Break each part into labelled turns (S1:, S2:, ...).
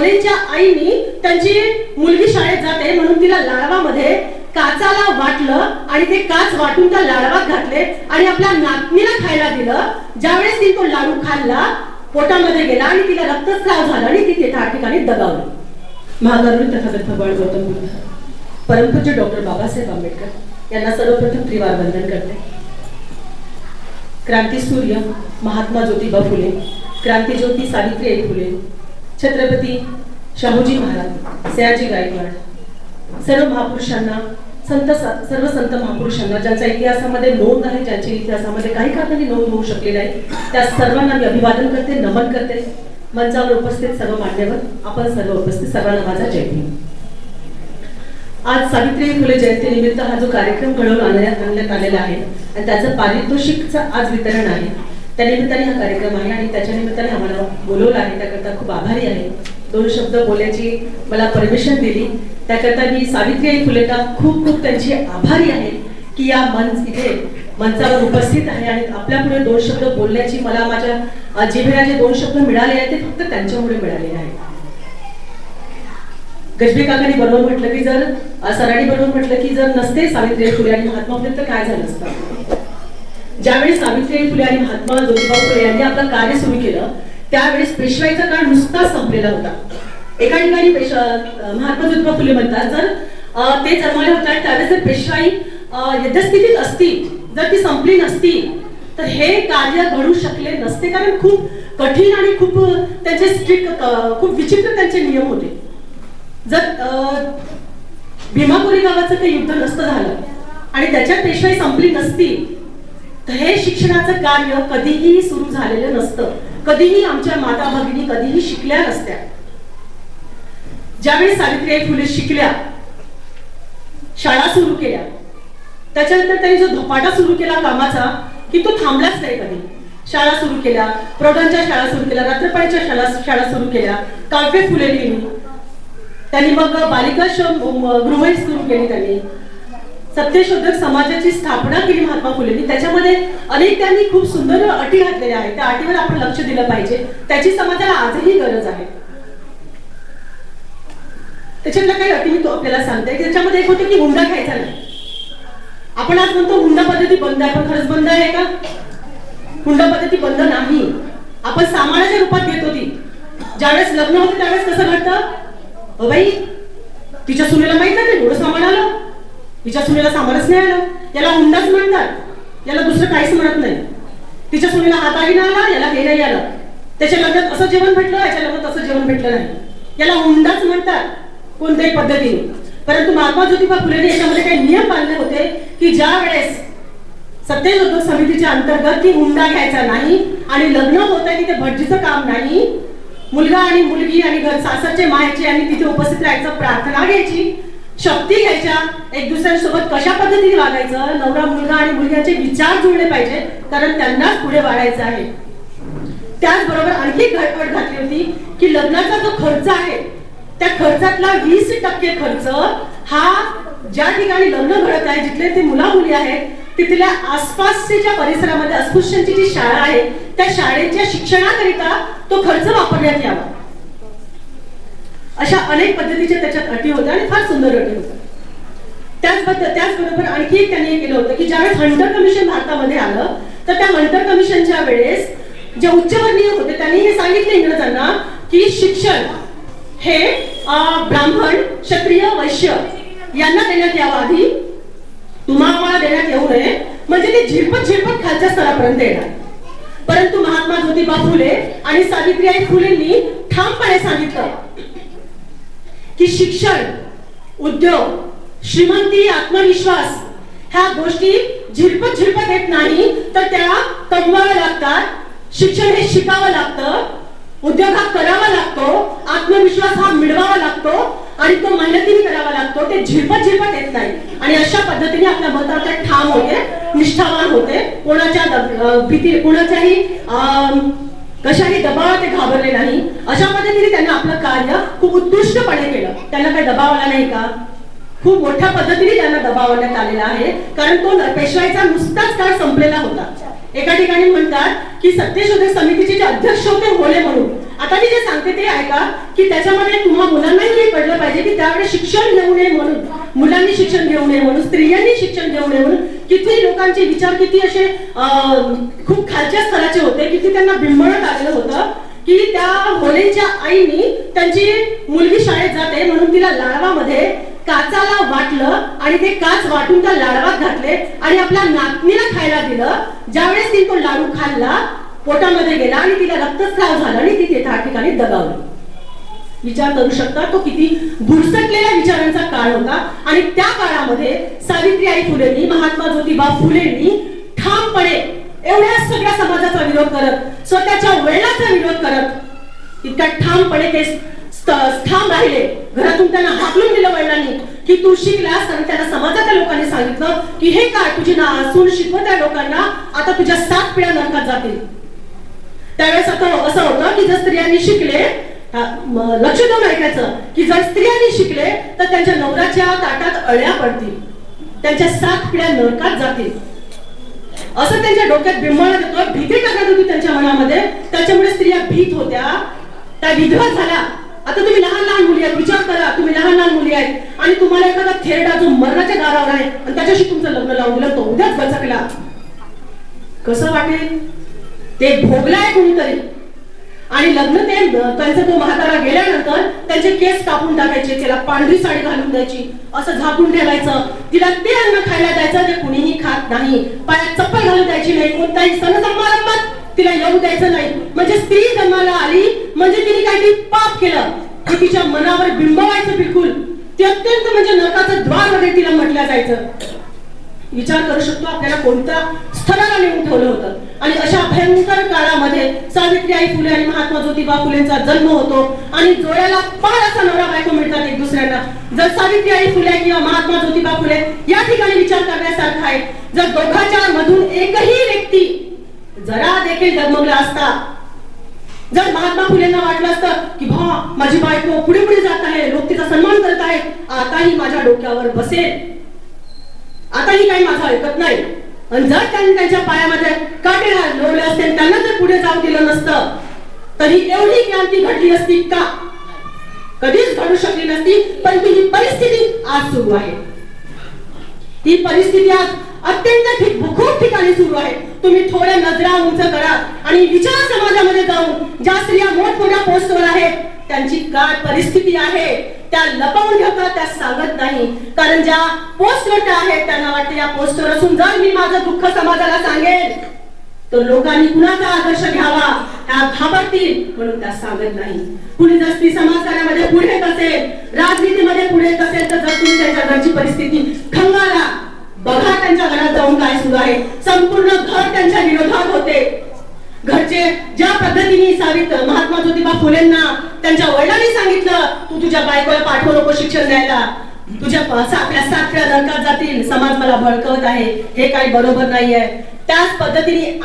S1: भोलेंच्या आईनी त्यांची मुलगी शाळेत जाते म्हणून तिला लाडवामध्ये काचाला वाटलं आणि ते काच वाटून त्या लाडवात घातले आणि आपल्या नातनीला खायला दिलं. ज्यावेळेस ती तो लाडू खाल्ला पोटामध्ये गेला आणि तिला रक्तस्राव झाला आणि ती त्या ठिकाणी दगावली. महाकरुणी तथागत भगवान गौतम बुद्ध परमपूज्य डॉक्टर बाबासाहेब आंबेडकर यांना सर्वप्रथम त्रिवार वंदन करते. क्रांती सूर्य महात्मा ज्योतिबा फुले, क्रांती ज्योती सावित्रीबाई फुले, छत्रपती शाहूजी महाराज, सयाजी गायकवाड, सर्व महापुरुषांना सर्व संत महापुरुषांना ज्यांच्या इतिहासामध्ये नोंद आहे, ज्यांच्या इतिहासामध्ये काही कारणांनी नोंद होऊ शकली नाही, त्या सर्वांना मी अभिवादन करते, नमन करते. मंचावर उपस्थित सर्व मान्यवर, आपण सर्व उपस्थित सर्वांना माझा जय भीम. आज सावित्रीबाई फुले जयंतीनिमित्त हा जो कार्यक्रम घडवून आणण्यात आलेला आहे आणि त्याचं पारितोषिकचं आज वितरण आहे, त्या निमित्ताने हा कार्यक्रम आहे आणि त्याच्या निमित्ताने आम्हाला बोलवलं आहे, त्याकरता खूप आभारी आहे. 2 शब्द बोलायची मला परमिशन दिली त्याकरता मी सावित्रीबाई फुलेंना खूप खूप त्यांची आभारी आहे की या इथे मंचावर उपस्थित आहे आणि आपल्या पुढे 2 शब्द बोलण्याची मला माझ्या जिभेला जे 2 शब्द मिळाले आहेत ते फक्त त्यांच्यामुळे मिळालेले आहेत. गजबे काकांनी बरोबर म्हटलं की जर सरांनी बरोबर म्हटलं की जर नसते सावित्रीबाई फुले आणि महात्मा फुले तर काय झालं असतं. ज्यावेळी सावित्रीबाई फुले आणि महात्मा ज्योतिबा फुले यांनी आपलं कार्य सुरू केलं त्यावेळेस पेशवाईचा काळ नुसताच संपलेला होता. एका ठिकाणी महात्मा ज्योतिबा फुले म्हणतात जर ते जन्मले होते त्यावेळेस जर पेशवाई यथास्थितीत असती, जर ती संपली नसती तर हे कार्य घडू शकले नसते, कारण खूप कठीण आणि खूप त्यांचे स्ट्रिक्ट खूप विचित्र त्यांचे नियम होते. जर भीमापुरी गावाचं काही युद्ध नसतं झालं आणि त्याच्यात पेशवाई संपली नसती तर हे शिक्षणाचं कार्य कधीही सुरू झालेलं नसतं, कधीही आमच्या माता भगिनी कधीही शिकल्या नसत्या. ज्यावेळी सावित्रीबाई फुले शिकल्या, शाळा सुरू केल्या, त्याच्यानंतर त्यांनी जो धपाटा सुरू केला कामाचा की तो थांबलाच नाही. कधी शाळा सुरू केल्या, प्रौढांच्या शाळा सुरू केल्या, रात्रपाळीच्या शाळा सुरू केल्या, काव्य फुले लिहिली त्यांनी, मग बालिका गृहही सुरू केली त्यांनी, सत्यशोधक समाजाची स्थापना केली महात्मा फुलेंनी. त्याच्यामध्ये अनेक त्यांनी खूप सुंदर अटी घातलेल्या आहेत, त्या अटीवर आपण लक्ष दिलं पाहिजे, त्याची समाजाला आजही गरज आहे. त्याच्यातल्या काही अटी मी तो आपल्याला सांगते. त्याच्यामध्ये एक होते की हुंडा घ्यायचा नाही. आपण आज म्हणतो हुंडा पद्धती बंद आहे, पण खरंच बंद आहे का? हुंडा पद्धती बंद नाही. आपण सामानाच्या रूपात घेत होती. ज्यावेळेस लग्न होते त्यावेळेस कसं घडतं, बाई तिच्या सुनेला माहित नाही एवढं सामान आलं, तिच्या सुनेला सामानच नाही आलं, याला हुंडाच म्हणतात, याला दुसरं काहीच म्हणत नाही. तिच्या सुनेला हात आली नाही आला, याला हे नाही आलं, त्याच्या लग्नात असं जेवण भेटलं, याच्या लग्नात असं जेवण भेटलं नाही, याला हुंडाच म्हणतात कोणत्याही पद्धतीने. परंतु महात्मा ज्योतिबा फुलेंनी याच्यामध्ये काही नियम बांधले होते की ज्या वेळेस सत्यशोधक समितीच्या अंतर्गत की हुंडा घ्यायचा नाही आणि लग्न होत आहे तिथे भटजीचं काम नाही, मुलगा आणि मुलगी आणि घर सासरचे माहेरचे आणि तिथे उपस्थित राहायचं, प्रार्थना घ्यायची, शक्ती घ्यायच्या, एक दुसऱ्यांसोबत कशा पद्धतीने वागायचं, नवरा मुलगा आणि मुलग्याचे विचार जुळले पाहिजे कारण त्यांनाच पुढे वाढायचं आहे. त्याचबरोबर आणखी घटपट घातली होती की लग्नाचा जो खर्च आहे त्या खर्चातला 20% खर्च हा ज्या ठिकाणी लग्न घडत आहे, जिथले ते मुला मुली आहेत तिथल्या आसपासच्या परिसरामध्ये अस्पृश्यांची जी शाळा आहे त्या शाळेच्या शिक्षणाकरिता तो खर्च वापरण्यात यावा. अशा अनेक पद्धतीच्या त्याच्यात अटी होत्या आणि फार सुंदर अटी होत्या. त्याचबरोबर आणखी एक त्यांनी केलं होतं की ज्यावेळेस हंटर कमिशन भारतामध्ये आलं तर त्या हंटर कमिशनच्या वेळेस जे उच्चवर्णीय होते त्यांनी हे सांगितले इंग्रजांना की शिक्षण हे ब्राह्मण, क्षत्रिय, वैश्य यांना देण्यात यावं, आधी तुम्हाला देण्यात येऊ नये, म्हणजे ते झिरपत खालच्या स्तरापर्यंत येणार. परंतु महात्मा ज्योतिबा फुले आणि सावित्रीबाई फुलेंनी ठामपणे सांगितलं की शिक्षण, उद्योग, श्रीमंती, आत्मविश्वास ह्या गोष्टी झिरपत येत नाही तर त्या कमवाव्या लागतात. शिक्षण हे शिकावं लागतं, उद्योग हा करावा लागतो, आत्मविश्वास हा मिळवावा लागतो आणि तो मेहनतीने करावा लागतो, ते झिरपत येत नाही. आणि अशा पद्धतीने आपल्या मतावर ठाम होते, निष्ठावान होते, कोणाच्या भीती कोणाच्याही कशाही दबावात ते घाबरले नाही. अशा पद्धतीने त्यांनी आपलं कार्य खूप उत्कृष्टपणे केलं. त्यांना काही दबाव आला नाही का? खूप मोठ्या पद्धतीने त्यांना दबाव आणण्यात आलेला आहे कारण तो पेशवाईचा नुसताच काळ संपलेला होता. एका ठिकाणी म्हणतात की सत्यशोधक समितीचे जे अध्यक्ष होते होले म्हणून. आता मी जे सांगते ते ऐका की त्याच्यामध्ये तुम्हा मुलांनाही हे कळलं पाहिजे की त्यावेळेस शिक्षण घेऊ नये म्हणून, मुलांनी शिक्षण घेऊ नये म्हणून, स्त्रियांनी शिक्षण घेऊ नये म्हणून किती लोकांचे विचार किती असे खूप खालच्या स्तराचे होते, किती त्यांना बिंबळत आलेलं होतं की त्या होलेंच्या आईनी त्यांची मुलगी शाळेत जाते म्हणून तिला लाडवामध्ये काचाला वाटलं आणि ते काच वाटून त्या लाडवात घातले आणि आपल्या नातनीला खायला दिलं. ज्यावेळेस ती तो लाडू खाल्ला, पोटामध्ये गेला आणि तिला रक्तस्राव झाला आणि ती त्या ठिकाणी दगावली. विचार करू शकता तो किती धुरसटलेल्या विचारांचा काळ होता. आणि त्या काळामध्ये सावित्रीबाई फुलेंनी, महात्मा ज्योतिबा फुलेंनी ठामपणे एवढ्या सगळ्या समाजाचा विरोध करत, स्वतःच्या वडिलांचा विरोध करत इतका ठामपणे ते ठाम राहिले. घरातून त्यांना हाकलून दिलं वडिलांनी की तू शिकलास, आणि त्यांना समाजाच्या लोकांनी सांगितलं की हे काय तुझी सून शिकवत्या लोकांना, आता तुझ्या 7 पिढ्या नरकात जातील. त्यावेळेस असं होतं की जर स्त्रियांनी शिकले, लक्ष देऊन ऐकायचं की जर स्त्रियांनी शिकले तर त्यांच्या नवऱ्याच्या ताटात अळ्या पडतील, त्यांच्या 7 पिढ्या नरकात जातील, असं त्यांच्या डोक्यात बिंबळत होतं. भीती टाकत होती त्यांच्या मनामध्ये. त्याच्यामुळे स्त्रिया भीत होत्या, त्या विधवा झाल्या. आता तुम्ही लहान लहान मुली आहेत, विचार करा, तुम्ही लहान लहान मुली आहेत आणि तुम्हाला एखादा थेरडा जो मरणाच्या दारावर आहे आणि त्याच्याशी तुमचं लग्न लावून दिलं, तो उद्याच बचकला, कसं वाटेल? ते भोगलाय कोणीतरी. आणि लग्न ते त्यांचा तो म्हातारा गेल्यानंतर त्यांचे केस कापून टाकायचे, त्याला पांढरी साडी घालून द्यायची, असं झाकून ठेवायचं, तिला ते अन्न खायला द्यायचं जे कुणीही खात नाही, पायात चप्पल घालून द्यायची नाही, कोणताही सण समारंभात तिला येऊ द्यायचं नाही. म्हणजे स्त्री जन्माला आली म्हणजे तिने काहीतरी पाप केलं हे तिच्या मनावर बिंबवायचं बिलकुल. ते अत्यंत म्हणजे नरकाचं द्वार वगैरे तिला म्हटलं जायचं. विचार करू शकतो आपल्याला कोणत्या स्थळाला नेऊन ठेवलं होतं. आणि अशा भयंकर काळामध्ये सावित्रीबाई फुले आणि महात्मा ज्योतिबा फुलेंचा जन्म होतो आणि जोड्याला पार असा नवरा बायको मिळतात एक दुसऱ्यांना. जर सावित्रीबाई फुले किंवा महात्मा ज्योतिबा फुले या ठिकाणी विचार करण्यासारखा आहे. जर दोघांच्या मधून एकही व्यक्ती जरा देखील डगमगला असता, जर महात्मा फुलेंना वाटलं असतं की भा माझी बायको पुढे पुढे जात आहे, लोक तिचा सन्मान करत आहेत, आताही माझ्या डोक्यावर बसेल, आताही काही माझं ऐकत नाही, आणि जर त्यांनी त्यांच्या पायामध्ये काटे लावले असते, त्यांना जर पुढे जाऊ दिलं नसतं तरी एवढी क्रांती घडली असती का? कधीच घडू शकली नसती. पण ही परिस्थिती आज सुरू आहे. ही परिस्थिती आज अत्यंत खूप ठिकाणी सुरू आहे. तुम्ही थोड्या नजरा उंच करा आणि विचार समाजामध्ये जाऊन ज्या स्त्रिया मोठमोठ्या पोस्टवर आहेत त्यांची काय परिस्थिती आहे त्या लपवून ठेवतात, त्या सांगत नाही. कारण ज्या पोस्टवर आहेत त्यांना वाटतं या पोस्टवर असून जर मी माझं दुःख समाजाला सांगेल तर लोकांनी कुणाचा आदर्श घ्यावा, त्या घाबरतील म्हणून त्या सांगत नाही. कुणी जर स्त्री समाजकारणामध्ये पुढे येत असेल, राजनीतीमध्ये पुढे येत असेल तर जर तुम्ही त्यांच्या घरची परिस्थिती खंगाला बघा, त्यांच्या घरात जाऊन काय सुरू आहे. संपूर्ण घर त्यांच्या विरोधात होते. घरचे ज्या पद्धतीने महात्मा ज्योतिबा फुलेंना त्यांच्या वडिलांनी सांगितलं तू तुझ्या बायकोला पाठवू नको शिक्षण द्यायला, तुझ्या आपल्या 7 पिढ्या नरकात जातील, समाज मला भडकवत आहे, हे काही बरोबर नाहीये. त्याच पद्धतीने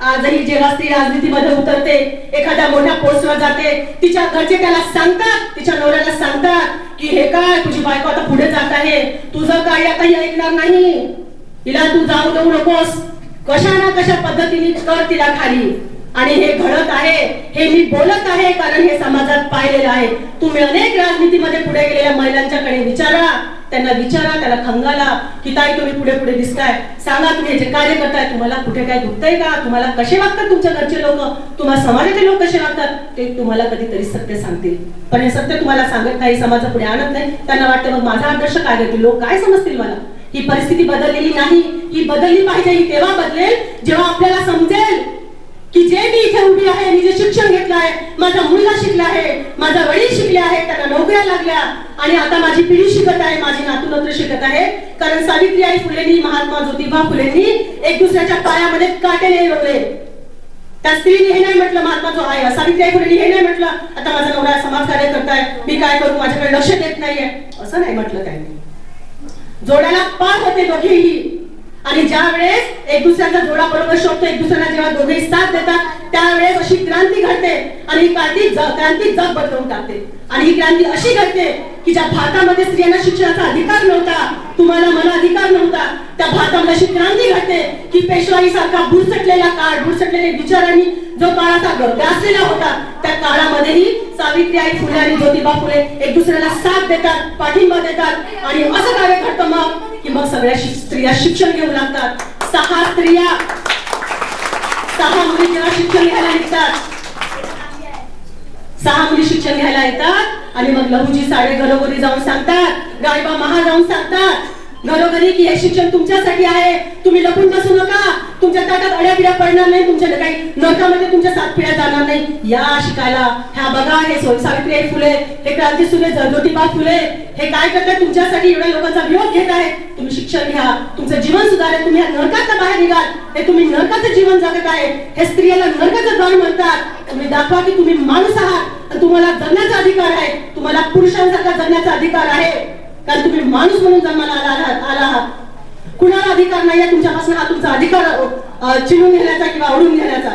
S1: आजही जेव्हा स्त्री राजनीतीमध्ये उतरते, एखाद्या मोठ्या पोस्टवर जाते, तिच्या घरचे त्याला सांगतात, तिच्या नवऱ्याला सांगतात की हे काय तुझी बायको आता पुढे जात आहे, तुझं काही आताही ऐकणार नाही, तिला तू जाऊ देऊ नकोस, कशा ना कशा पद्धतीने कर तिला खाली. आणि हे घडत आहे, हे मी बोलत आहे कारण हे समाजात पाहिलेलं आहे. तुम्ही अनेक राजनीतीमध्ये पुढे गेलेल्या महिलांच्याकडे विचारा, त्यांना विचारा, त्याला खंगाला की ताई तुम्ही पुढे पुढे दिसताय, सांगा तुम्ही जे कार्य करताय तुम्हाला कुठे काय दुखतंय का, तुम्हाला कसे वागतात तुमच्या घरचे लोक, तुम्हाला समाजाचे लोक कसे वागतात, ते तुम्हाला कधीतरी सत्य सांगतील. पण हे सत्य तुम्हाला सांगत नाही, समाजापुढे आणत नाही. त्यांना वाटतं मग माझा आदर्श काय घेतील, लोक काय समजतील मला. ही परिस्थिती बदललेली नाही, ही बदलली पाहिजे. ही तेव्हा बदलेल जेव्हा आपल्याला समजेल की जे मी इथे उभी आहे, मी जे शिक्षण घेतलं आहे, माझा मुलगा शिकला आहे, माझा वडील शिकले आहेत, त्यांना नोकऱ्या लागल्या आणि आता माझी पिढी शिकत आहे, माझी नातू शिकत आहे. कारण सावित्रीबाई फुलेंनी, महात्मा ज्योतिबा फुलेंनी एक दुसऱ्याच्या पायामध्ये काटे नाही रोवले. त्या स्त्रीने हे नाही म्हटलं, महात्मा जो आहे सावित्रीबाई फुलेंनी हे नाही म्हटलं आता माझा नवरा समाजकार्य करताय, मी काय करू, माझ्याकडे लक्ष देत नाहीये, असं नाही म्हटलं त्यांनी. जोड्याला पार होते दोघेही. आणि ज्या वेळेस एक दुसऱ्याचा जोडा बरोबर शोधतो, एक दुसऱ्याला जेव्हा दोघे साथ देतात त्यावेळेस अशी क्रांती घडते आणि ही क्रांती जग बदलवून टाकते. आणि ही क्रांती अशी घडते की ज्या भारतामध्ये स्त्रियांना शिक्षणाचा अधिकार नव्हता, तुम्हाला मला अधिकार नव्हता, त्या भारतामध्ये अशी क्रांती घडते की पेशवाई सारखा बुरसटलेला काळ, बुरसटलेले विचारांनी जो काळाचा ग्रासलेला होता, त्या काळामध्येही सावित्रीबाई फुले आणि ज्योतिबा फुले एक दुसऱ्याला साथ देतात, पाठिंबा देतात आणि असं कार्य घडतं मग की मग सगळ्या स्त्रिया शिक्षण घेऊ लागतात. 6 मुली जेव्हा शिक्षण घ्यायला निघतात, 6 मुली शिक्षण घ्यायला येतात आणि मग लहूजी साडे घरोघरी जाऊन सांगतात, गायबा महाल जाऊन सांगतात घरोघरी की हे शिक्षण तुमच्यासाठी आहे, तुम्ही लपून बसू नका, तुमच्या ताटात अड्या पिढ्या पडणार नाही, तुमच्या काही नरकामध्ये तुमच्या 7 पिढ्या जाणार नाही, या शिकायला. ह्या बघा, हे सावित्रीबाई फुले, हे क्रांतीसूर्य ज्योतिबा फुले हे काय करतात, तुमच्यासाठी एवढ्या लोकांचा विरोध घेत आहेत, तुम्ही शिक्षण घ्या, तुमचं जीवन सुधारेल, तुम्ही नरकात बाहेर निघाल, हे तुम्ही नरकाचं जीवन जगत आहे, हे स्त्रियाला नरकाचं द्वार म्हणतात. तुम्ही दाखवा की तुम्ही माणूस आहात आणि तुम्हाला जगण्याचा अधिकार आहे, तुम्हाला पुरुषांसारखा जगण्याचा अधिकार आहे, कारण तुम्ही माणूस म्हणून जन्माला आला आहात. कुणाला अधिकार नाही आहे तुमच्यापासून हा तुमचा अधिकार चिरून घेण्याचा किंवा ओढून घेण्याचा.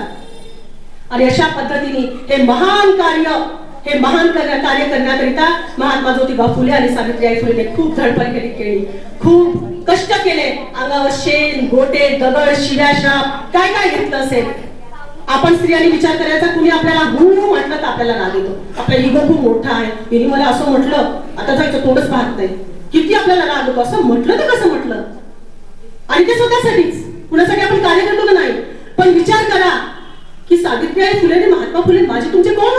S1: आणि अशा पद्धतीने हे महान कार्य करण्याकरिता महात्मा ज्योतिबा फुले आणि सावित्रीबाई फुले खूप धडपड केली, खूप कष्ट केले. अंगावर शेण, गोटे, दगड, शिव्या, शाप काय काय घेतलं असेल. आपण स्त्रियांनी विचार करायचा, कुणी आपल्याला हू म्हटलं तर आपल्याला राग येतो, आपला इगो खूप मोठा आहे, तिने मला असं म्हटलं, आता जायचं तोंडच पाहत नाही, किती आपल्याला राग येतो, असं म्हटलं तर कसं म्हटलं. आणि ते स्वतःसाठीच, कुणासाठी आपण कार्य करतो का नाही. पण विचार करा की सावित्रीबाई फुले आणि महात्मा फुले माझे तुमचे कोण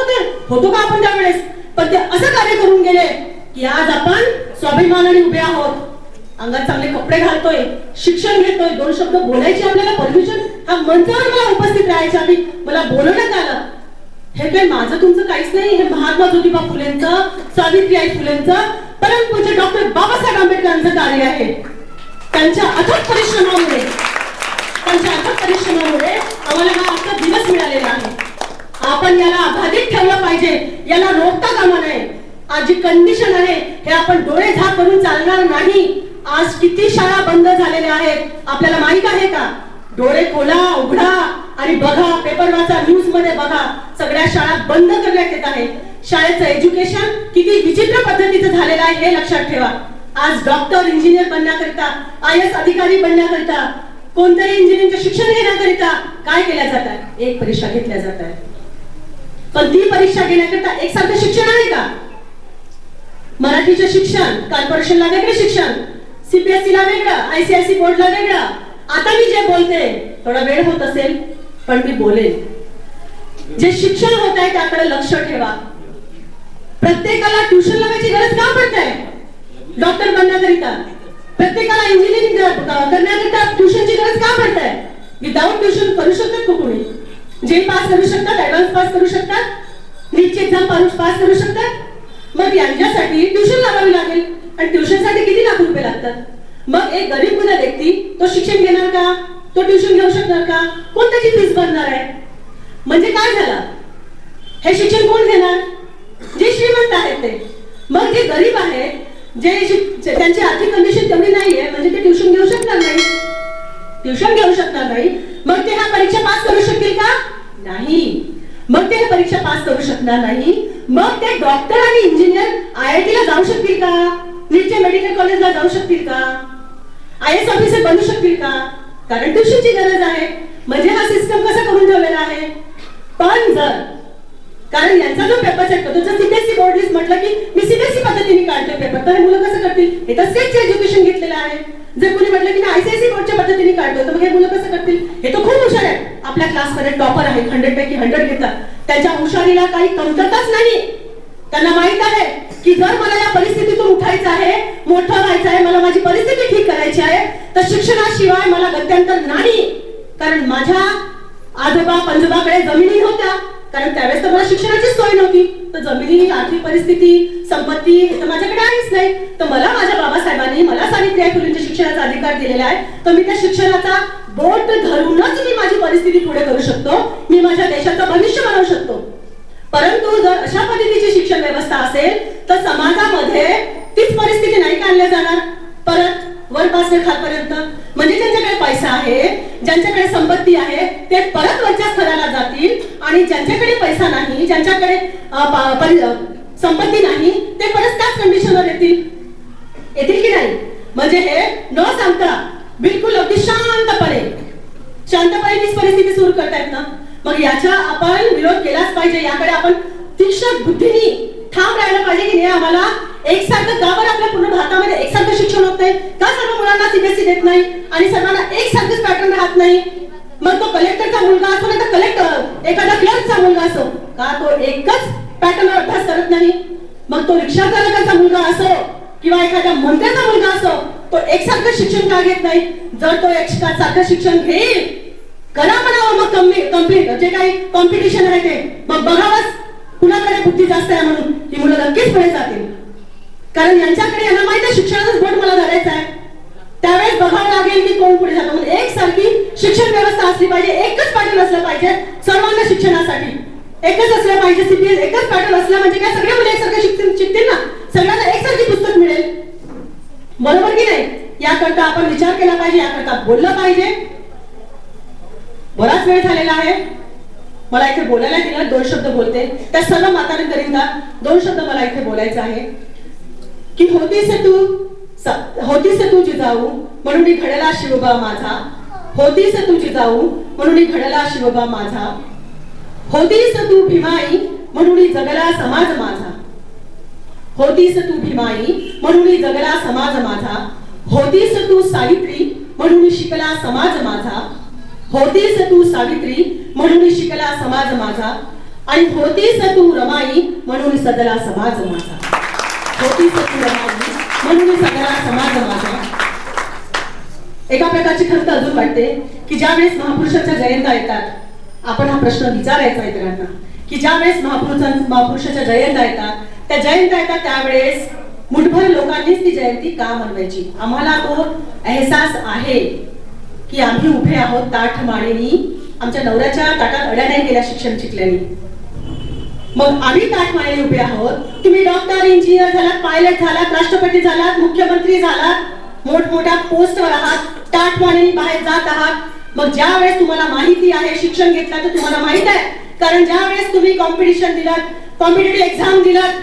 S1: होतो का आपण त्यावेळेस. पण ते असं कार्य करून गेले की आज आपण स्वाभिमानाने उभे आहोत, अंगात चांगले कपडे घालतोय, शिक्षण घेतोय, 2 शब्द बोलायची आपल्याला परमिशन, हा मंचावर मला उपस्थित राहायच्या आधी मला बोलवण्यात आलं. हे काही माझं तुमचं काहीच नाही, हे महात्मा ज्योतिबा फुलेंचं, सावित्रीबाई फुलेंचं, परमपूज्य डॉक्टर बाबासाहेब आंबेडकरांचं कार्य आहे. त्यांच्या अथक परिश्रमामुळे आम्हाला हा आजचा दिवस मिळालेला आहे. आपण याला बाधित ठेवलं पाहिजे, याला रोखता कामा नये. आज जी कंडिशन आहे हे आपण डोळे झाक करून चालणार नाही. आज किती शाळा बंद झालेल्या आहेत आपल्याला माहित आहे का. डोळे खोला, उघडा आणि बघा, पेपर वाचा, न्यूज मध्ये बघा, सगळ्या शाळा बंद करण्यात येत आहे. शाळेचं एज्युकेशन किती विचित्र पद्धतीचं झालेलं आहे हे लक्षात ठेवा. आज डॉक्टर, इंजिनियर बनण्याकरिता, IAS अधिकारी बनण्याकरिता, कोणत्याही इंजिनिअरिंगचे शिक्षण घेण्याकरिता काय केल्या जातात, एक परीक्षा घेतल्या जातात. पण ती परीक्षा घेण्याकरिता एकसारखं शिक्षण आहे का. मराठीचे शिक्षण, कॉर्पोरेशनला वेगळे शिक्षण, CBSE ला वेगळं, ICIC बोर्डला वेगळं. आता मी जे बोलते थोडा वेळ होत असेल पण मी बोलेन. जे शिक्षण होत आहे त्याकडे लक्ष ठेवा. प्रत्येकाला ट्युशन लावायची गरज का पडते. डॉक्टर बनण्याकरिता, प्रत्येकाला इंजिनिअरिंग करण्याकरिता ट्युशनची गरज का पडते. विदाउट ट्युशन करू शकतात का कोणी. जे पास करू शकतात, ऍडव्हान्स पास करू शकतात, नीटची एक्झाम पास करू शकतात. मग यांच्यासाठी ट्युशन लावावी लागेल आणि ट्युशनसाठी किती लाख रुपये लागतात. मग एक गरीब मुला व्यक्ती तो शिक्षण घेणार का, तो ट्युशन घेऊ शकणार का, कोण त्याची फीस भरणार आहे. म्हणजे काय झालं, हे शिक्षण कोण घेणार, जे श्रीमंत आहेत ते. मग जे गरीब आहेत, जे त्यांची आर्थिक कंडिशन तेवढी नाहीये, म्हणजे ते ट्युशन घेऊ शकणार नाही. मग ते ह्या परीक्षा पास करू शकतील का, नाही. मग ते परीक्षा पास करू शकणार नाही. मग ते डॉक्टर आणि इंजिनियर IIT ला जाऊ शकतील का, नीटच्या मेडिकल कॉलेजला जाऊ शकतील का, IAS ऑफिसर बनू शकतील का, कारण ट्युशनची गरज आहे. म्हणजे हा सिस्टम कसा करून ठेवलेला आहे. पण जर कारण यांचा जो पेपर सेट करतो, जर CBSE बोर्ड लिस्ट म्हटलं की मी CBSE पद्धतीने काढतोय पेपर, तर हे मुलं कसं करतील. हे तर स्टेटचे एज्युकेशन घेतलेलं आहे. जर कुणी म्हटलं की मी ICIC बोर्डच्या पद्धतीने काढतोय, तर मग हे मुलं कसं करतील. हे तर खूप हुशार आहेत, आपल्या क्लासमध्ये टॉपर आहे, 100 पैकी 100 घेतात. त्यांच्या हुशारीला काही कमतरताच नाही. त्यांना माहित आहे की जर मला या परिस्थितीतून उठायचं आहे, मोठं व्हायचं आहे, मला माझी परिस्थिती ठीक करायची आहे, तर शिक्षणाशिवाय मला गत्यंतर नाही. कारण माझ्या आजोबा पंजोबाकडे जमिनी होत्या, कारण त्यावेळेस तर मला शिक्षणाची सोय नव्हती. तर जमिनी, आर्थिक परिस्थिती, संपत्ती हे तर माझ्याकडे आहेच नाही. तर मला माझ्या बाबासाहेबांनी मला सावित्रीबाई फुलेंच्या शिक्षणाचा अधिकार दिलेला आहे. तर मी त्या शिक्षणाचा बोट धरूनच मी माझी परिस्थिती पुढे करू शकतो, मी माझ्या देशाचं भविष्य बनवू शकतो. परंतु जर अशा पद्धतीची शिक्षण व्यवस्था असेल तर समाजामध्ये तीच परिस्थिती नाही काढल्या जाणार. परत वरपासून खालपर्यंत, म्हणजे ज्यांच्याकडे पैसा आहे, ज्यांच्याकडे संपत्ती आहे, ते परत वरच्या स्तराला जातील आणि ज्यांच्याकडे पैसा नाही, ज्यांच्याकडे संपत्ती नाही, ते परत त्याच कंडिशनवर येतील की नाही? म्हणजे हे न सांगता बिलकुल अगदी शांतपणे हीच परिस्थिती सुरू करतायत ना. मग याचा आपण विरोध केलाच पाहिजे. याकडे आपण तीक्ष्ण बुद्धीने ठाम राहायला पाहिजे की नाही. आम्हाला एकसारखं गावावर आपल्या पूर्ण भारतामध्ये एकसारखं शिक्षण होत नाही का? सर्व मुलांना सीबीएसई देत नाही आणि सर्वांना एकसारखंच पॅटर्न राहत नाही. मग तो कलेक्टरचा मुलगा असो नाही तर कलेक्टर एखादा क्लर्कचा मुलगा असो का तो एकच पॅटर्नवर अभ्यास करत नाही? मग तो रिक्षा चालकाचा मुलगा असो किंवा एखाद्या मंत्र्याचा मुलगा असो तो एकसारखं शिक्षण का घेत नाही? जर तो एकसारखं शिक्षण घेईल करा म्हणावं मग कम्प्लीट जे काही कॉम्पिटिशन आहे ते मग बघावंच कुणाकडे बुद्धी जास्त आहे म्हणून ही मुलं नक्कीच पुढे जातील. कारण यांना माहिती आहे शिक्षणाचाच बोट मला धरायचा आहे. त्यावेळेस बघावं लागेल की कोण पुढे जातो. म्हणजे एकसारखी शिक्षण व्यवस्था असली पाहिजे, एकच पॅटर्न असलं पाहिजे सर्वांना शिक्षणासाठी, एकच असलं पाहिजे. सीबीएस एकच पॅटर्न असलं म्हणजे काय सगळे मुलं एकसारखं शिकतील ना, सगळ्यांना एकसारखी पुस्तक मिळेल. बरोबर की नाही? याकरता आपण विचार केला पाहिजे, याकरता बोललं पाहिजे. बराच वेळ झालेला आहे. मला इथे बोलायला दिलं, 2 शब्द बोलते. त्या सर्व मातांकरिता 2 शब्द मला इथे बोलायचं आहे की होतीस तू जिजाऊ म्हणून घडला शिवबा माझा. होतीस तू जिजाऊ म्हणून घडला शिवबा माझा. होतीस तू भीमाई म्हणून जगला समाज माझा. होतीस तू भीमाई म्हणून जगला समाज माझा. होतीस तू सावित्री म्हणून शिकला समाज माझा. होतीस तू सावित्री म्हणून शिकला समाज माझा. आणि होतीस तू रमाई म्हणून सदला समाज माझा. होतीस तू रमाई म्हणून सगळा समाज माझा. एका प्रकारची खंत अजून वाटते की ज्या वेळेस महापुरुषाच्या जयंत्या येतात आपण हा प्रश्न विचारायचा इतरांना की ज्या वेळेस महापुरुषाच्या जयंत्या येतात त्यावेळेस मुठभर लोकांनीच ती जयंती का मनवायची? आम्हाला तो एहसास आहे की आम्ही उभे आहोत ताठ मानेनी. आमच्या नवऱ्याच्या ताटात अड्या नाही केल्या शिक्षण शिकल्याने. मग आम्ही ताठ मानेने उभे आहोत. तुम्ही डॉक्टर, इंजिनियर झालात, पायलट झालात, राष्ट्रपती झालात, मुख्यमंत्री झालात, मोठमोठ्या पोस्टवर आहात, ताठ मानेने बाहेर जात आहात. मग ज्या वेळेस तुम्हाला माहिती आहे शिक्षण घेतलं तर तुम्हाला माहित आहे. कारण ज्या वेळेस तुम्ही कॉम्पिटिशन दिलात, कॉम्पिटिटिव्ह एक्झाम दिलात,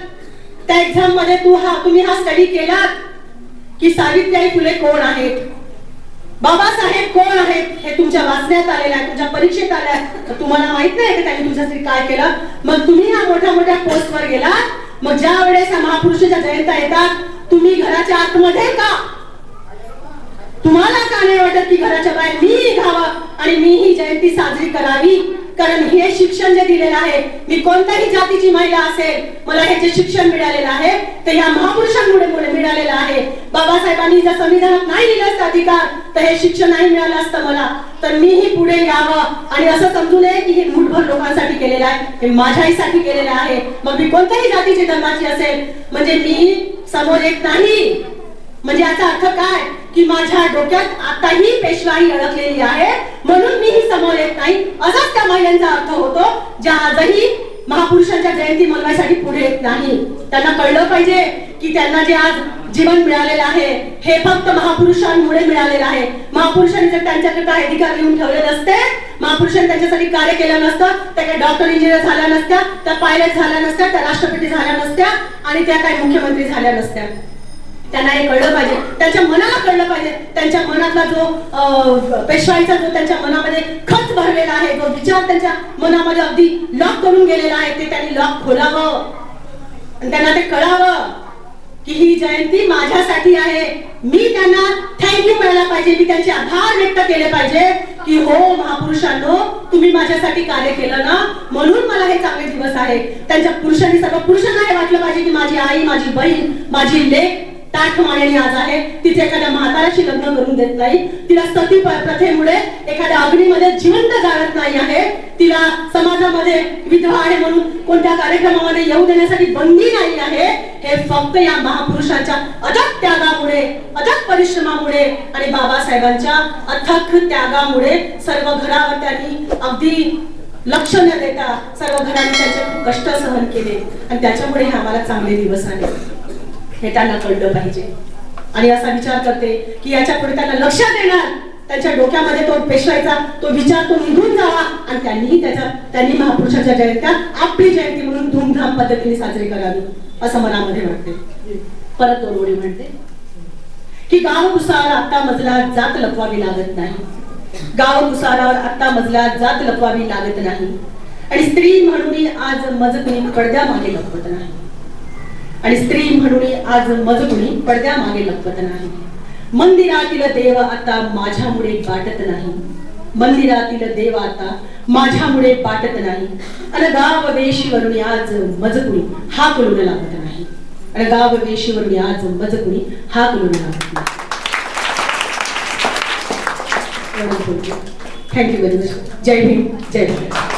S1: त्या एक्झाम मध्ये तुम्ही हा स्टडी केलात की सावित्रीबाई फुले कोण आहेत, बाबासाहेब कोण आहेत, हे तुमच्या वाचण्यात आलेलं आहे, तुमच्या परीक्षेत आले आहे. तुम्हाला माहित नाही की त्यांनी तुमच्यासाठी काय केलं. मग तुम्ही ह्या मोठ्या मोठ्या पोस्टवर गेला. मग ज्या वेळेस महापुरुषाच्या जयंत्या येतात तुम्ही घराच्या आतमध्ये का? तुम्हाला का नाही वाटत की घराच्या बाहेर मी निघावं आणि मी ही जयंती साजरी करावी? कारण हे शिक्षण जे दिलेलं आहे, मी कोणत्याही जातीची महिला असेल, मला हे जे शिक्षण मिळालेलं आहे ते या महापुरुषांमुळे मिळालेलं आहे. बाबासाहेबांनी जर संविधानात नाही दिलं असतं अधिकार तर हे शिक्षण नाही मिळालं असतं मला. तर मीही पुढे यावं आणि असं समजू नये की हे मुठभर लोकांसाठी केलेलं आहे, हे माझ्यासाठी केलेलं आहे. मग मी कोणत्याही जातीची धर्माची असेल म्हणजे मी समोर येत नाही. म्हणजे याचा अर्थ काय की माझ्या डोक्यात आताही पेशवाई अडकलेली आहे म्हणून मीही समोर येत नाही, असाच त्या महिलांचा अर्थ होतो ज्या आजही महापुरुषांच्या जयंती मनवायसाठी पुढे येत नाही. त्यांना कळलं पाहिजे की त्यांना जे आज जीवन मिळालेलं आहे हे फक्त महापुरुषांमुळे मिळालेलं आहे. महापुरुषांनी जर त्यांच्याकडे काही अधिकार लिहून ठेवले नसते, महापुरुषांनी त्यांच्यासाठी कार्य केलं नसतं, त्या काही डॉक्टर इंजिनियर झाल्या नसत्या, त्या पायलट झाल्या नसत्या, त्या राष्ट्रपती झाल्या नसत्या आणि त्या काही मुख्यमंत्री झाल्या नसत्या. त्यांना हे कळलं पाहिजे, त्यांच्या मनाला कळलं पाहिजे. त्यांच्या मनातला जो पेशवाईचा जो त्यांच्या मनामध्ये खच भरलेला आहे, जो विचार त्यांच्या मनामध्ये अगदी लॉक करून गेलेला आहे, ते त्यांनी लॉक खोलावं आणि त्यांना ते कळावं की ही जयंती माझ्यासाठी आहे. मी त्यांना थँक्यू म्हणायला पाहिजे, मी त्यांचे आभार व्यक्त केले पाहिजे की हो महापुरुषांनो तुम्ही माझ्यासाठी कार्य केलं ना म्हणून मला हे चांगले दिवस आहे. त्यांच्या पुरुषांनी सर्व पुरुषांना हे वाटलं पाहिजे की माझी आई, माझी बहीण, माझी लेक ताठ मानेने आज आहे. तिथे एखाद्या म्हाताऱ्याशी लग्न करून देत नाही, तिला सती प्रथेमुळे एखाद्या अग्नीमध्ये जिवंत जाळत नाही आहे, तिला समाजामध्ये विधवा आहे म्हणून कोणत्या कार्यक्रमामध्ये येऊ देण्यासाठी बंदी नाही आहे. हे फक्त या महापुरुषांच्या अथक त्यागामुळे, अथक परिश्रमामुळे आणि बाबासाहेबांच्या अथक त्यागामुळे सर्व घरावर त्यांनी अगदी लक्ष न देता सर्व घरांनी त्यांचे खूप कष्ट सहन केले आणि त्याच्यामुळे हे आम्हाला चांगले दिवस आले. हे त्यांना कळलं पाहिजे आणि असा विचार करते की याच्या पुढे त्यांना लक्षात येणार त्यांच्या डोक्यामध्ये तो पेशवायचा तो विचार तो निघून जावा आणि त्यांनी महापुरुषाच्या जयंत्या आपली जयंती म्हणून धूमधाम पद्धतीने साजरी करावी असं मनामध्ये वाटते. परत दोन ओळी म्हणते की गाव कुसार आता मजला जात लपवावी लागत नाही. गाव कुसारावर आता मजला जात लपवावी लागत नाही. आणि स्त्री म्हणून आज मज कुणी पडद्या मागे लपवत नाही. आणि स्त्री म्हणून आज मज कुणी पडद्या मागे लपवत नाही. मंदिरातील देव आता माझ्यामुळे बाटत नाही. मंदिरातील देव आता माझ्यामुळे बाटत नाही. आणि गाव वेशीवरून आज मज कुणी हाक लावून लागत नाही. आणि गाव वेशीवरून आज मज कुणी हाक लावून लागत नाही. Thank you very much. जय भीम, जय भारत.